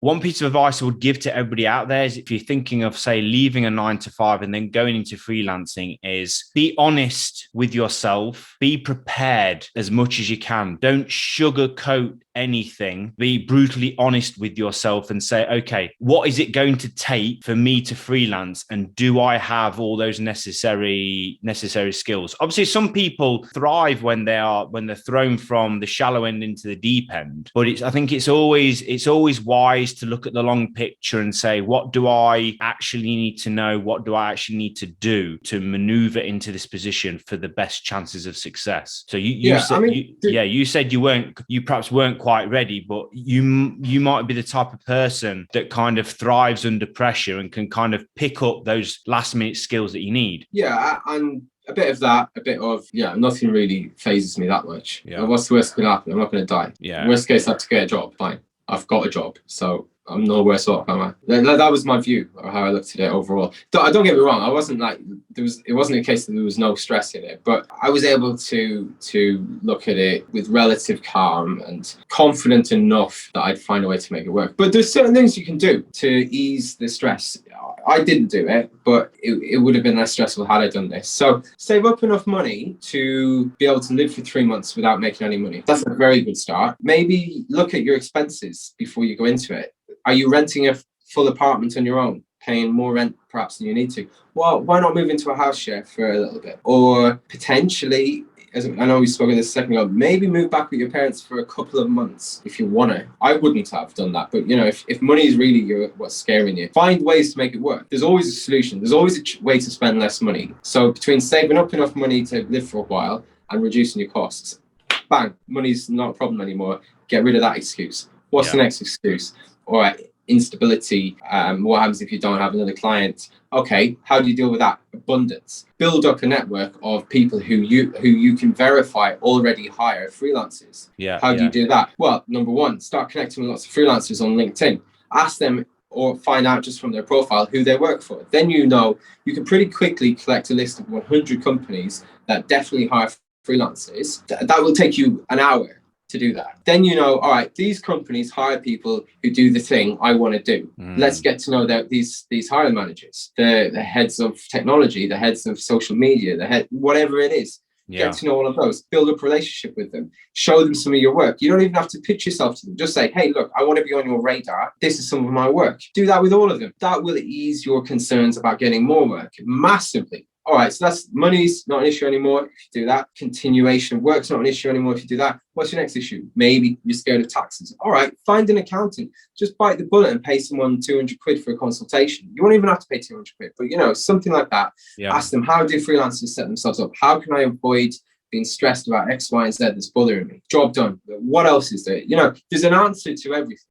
one piece of advice I would give to everybody out there is if you're thinking of, say, leaving a 9 to 5 and then going into freelancing, is be honest with yourself, be prepared as much as you can. Don't sugarcoat anything. Be brutally honest with yourself and say, okay, what is it going to take for me to freelance? And do I have all those necessary skills? Obviously, some people thrive when they're thrown from the shallow end into the deep end. But I think it's always wise to look at the long picture and say, what do I actually need to know? What do I actually need to do to maneuver into this position for the best chances of success? So you said you perhaps weren't quite ready, but you might be the type of person that kind of thrives under pressure and can kind of pick up those last minute skills that you need. Yeah, and a bit of that, a bit of, nothing really phases me that much. Yeah. What's the worst that can happen? I'm not going to die. Yeah. Worst case, I have to get a job. Fine. I've got a job. So I'm no worse off, am I? That was my view of how I looked at it overall. Don't get me wrong. I wasn't like, it wasn't a case that there was no stress in it, but I was able to look at it with relative calm and confident enough that I'd find a way to make it work. But there's certain things you can do to ease the stress. I didn't do it, but it would have been less stressful had I done this. So save up enough money to be able to live for 3 months without making any money. That's a very good start. Maybe look at your expenses before you go into it. Are you renting a full apartment on your own, paying more rent perhaps than you need to? Well, why not move into a house share for a little bit? Or potentially, as I know we spoke of this a second ago, maybe move back with your parents for a couple of months if you want to. I wouldn't have done that, but if money is really what's scaring you, find ways to make it work. There's always a solution. There's always a way to spend less money. So between saving up enough money to live for a while and reducing your costs, bang, money's not a problem anymore. Get rid of that excuse. What's the next excuse? All right, instability. What happens if you don't have another client? Okay, how do you deal with that? Abundance. Build up a network of people who you can verify already hire freelancers. How do you do that? Well, number one, start connecting with lots of freelancers on LinkedIn. Ask them or find out just from their profile who they work for. Then you can pretty quickly collect a list of 100 companies that definitely hire freelancers. That will take you an hour to do that. Then all right, these companies hire people who do the thing I want to do. Let's get to know these hiring managers, the heads of technology, the heads of social media, whatever it is. Get to know all of those. Build up a relationship with them. Show them some of your work. You don't even have to pitch yourself to them. Just say, hey, look, I want to be on your radar. This is some of my work. Do that with all of them. That will ease your concerns about getting more work massively. All right, so that's money's not an issue anymore if you do that. Continuation of work's not an issue anymore if you do that. What's your next issue? Maybe you're scared of taxes. All right, find an accountant. Just bite the bullet and pay someone 200 quid for a consultation. You won't even have to pay 200 quid, but something like that. Yeah. Ask them, how do freelancers set themselves up? How can I avoid being stressed about X, Y, and Z that's bothering me? Job done. What else is there? There's an answer to everything.